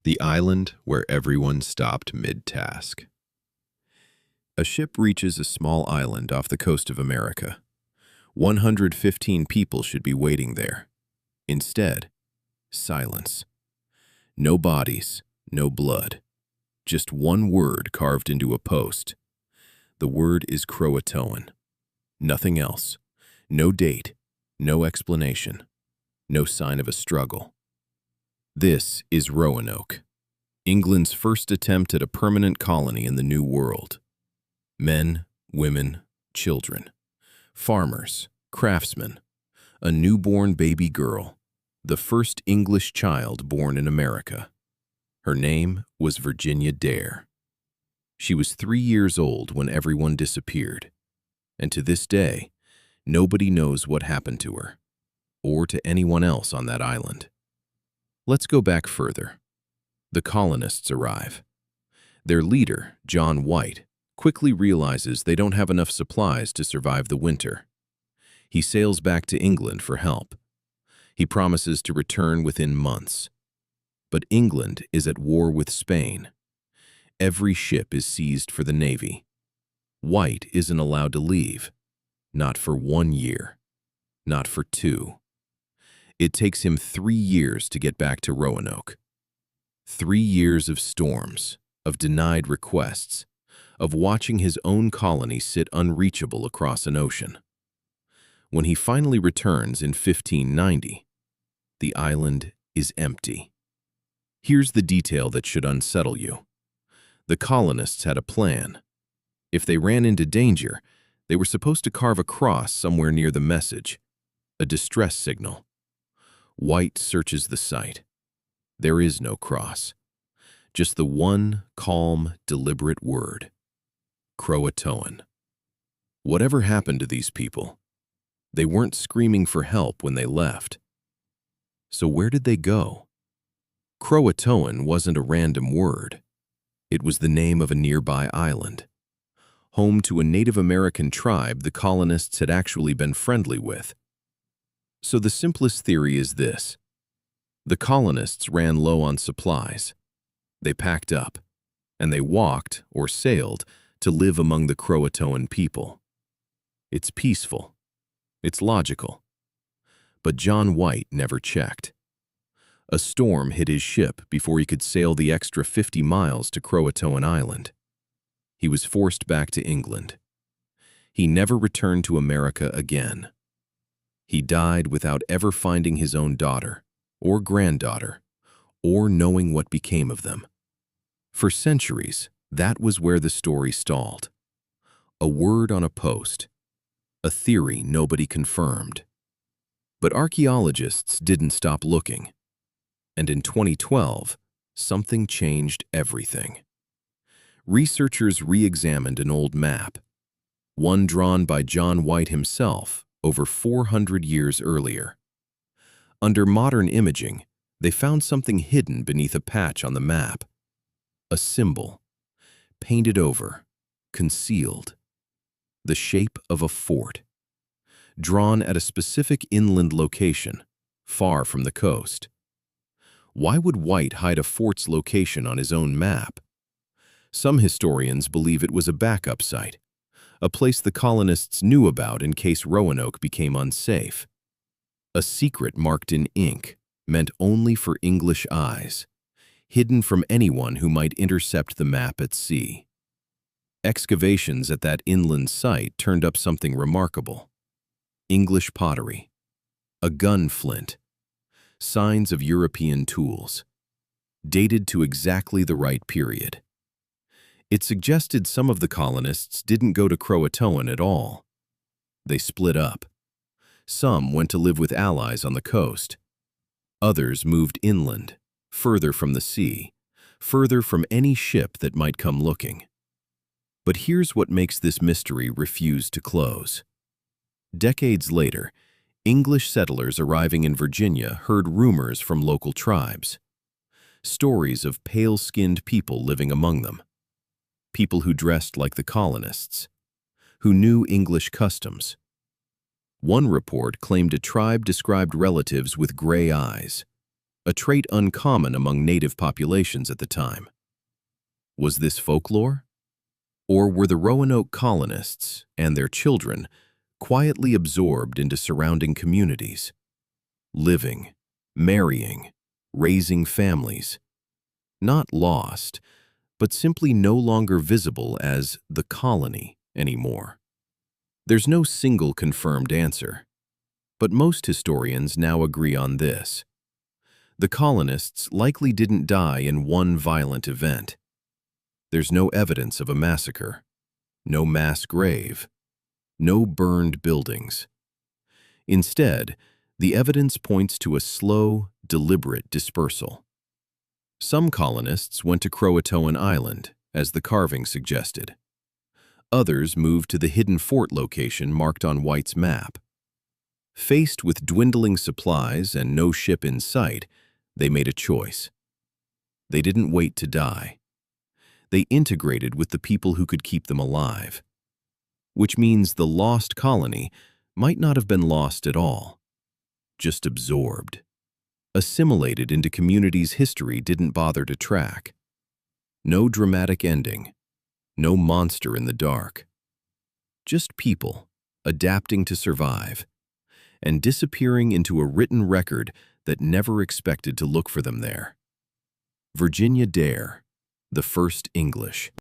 The island where everyone stopped mid-task. A ship reaches a small island off the coast of America. 115 people should be waiting there. Instead, silence. No bodies, no blood. Just one word carved into a post. The word is CROATOAN. Nothing else. No date, no explanation, no sign of a struggle. This is Roanoke, England's first attempt at a permanent colony in the New World. Men, women, children, farmers, craftsmen, a newborn baby girl, the first English child born in America. Her name was Virginia Dare. She was 3 years old when everyone disappeared, and to this day, nobody knows what happened to her, or to anyone else on that island. Let's go back further. The colonists arrive. Their leader, John White, quickly realizes they don't have enough supplies to survive the winter. He sails back to England for help. He promises to return within months. But England is at war with Spain. Every ship is seized for the Navy. White isn't allowed to leave. Not for 1 year. Not for 2. It takes him 3 years to get back to Roanoke. 3 years of storms, of denied requests, of watching his own colony sit unreachable across an ocean. When he finally returns in 1590, the island is empty. Here's the detail that should unsettle you. The colonists had a plan. If they ran into danger, they were supposed to carve a cross somewhere near the message, a distress signal. White searches the site. There is no cross. Just the one calm, deliberate word. CROATOAN. Whatever happened to these people? They weren't screaming for help when they left. So where did they go? CROATOAN wasn't a random word. It was the name of a nearby island, home to a Native American tribe the colonists had actually been friendly with. So the simplest theory is this. The colonists ran low on supplies. They packed up, and they walked or sailed to live among the CROATOAN people. It's peaceful. It's logical. But John White never checked. A storm hit his ship before he could sail the extra 50 miles to CROATOAN Island. He was forced back to England. He never returned to America again. He died without ever finding his own daughter, or granddaughter, or knowing what became of them. For centuries, that was where the story stalled. A word on a post, a theory nobody confirmed. But archaeologists didn't stop looking. And in 2012, something changed everything. Researchers re-examined an old map, one drawn by John White himself over 400 years earlier. Under modern imaging, they found something hidden beneath a patch on the map. A symbol, painted over, concealed. The shape of a fort, drawn at a specific inland location, far from the coast. Why would White hide a fort's location on his own map? Some historians believe it was a backup site, a place the colonists knew about in case Roanoke became unsafe. A secret marked in ink, meant only for English eyes, hidden from anyone who might intercept the map at sea. Excavations at that inland site turned up something remarkable. English pottery, a gun flint, signs of European tools, dated to exactly the right period. It suggested some of the colonists didn't go to CROATOAN at all. They split up. Some went to live with allies on the coast. Others moved inland, further from the sea, further from any ship that might come looking. But here's what makes this mystery refuse to close. Decades later, English settlers arriving in Virginia heard rumors from local tribes. Stories of pale-skinned people living among them. People who dressed like the colonists, who knew English customs. One report claimed a tribe described relatives with gray eyes, a trait uncommon among native populations at the time. Was this folklore? Or were the Roanoke colonists and their children quietly absorbed into surrounding communities, living, marrying, raising families, not lost, but simply no longer visible as the colony anymore? There's no single confirmed answer, but most historians now agree on this. The colonists likely didn't die in one violent event. There's no evidence of a massacre, no mass grave, no burned buildings. Instead, the evidence points to a slow, deliberate dispersal. Some colonists went to CROATOAN Island, as the carving suggested. Others moved to the hidden fort location marked on White's map. Faced with dwindling supplies and no ship in sight, they made a choice. They didn't wait to die. They integrated with the people who could keep them alive. Which means the lost colony might not have been lost at all, just absorbed, assimilated into communities history didn't bother to track. No dramatic ending, no monster in the dark. Just people adapting to survive and disappearing into a written record that never expected to look for them there. Virginia Dare, The First English.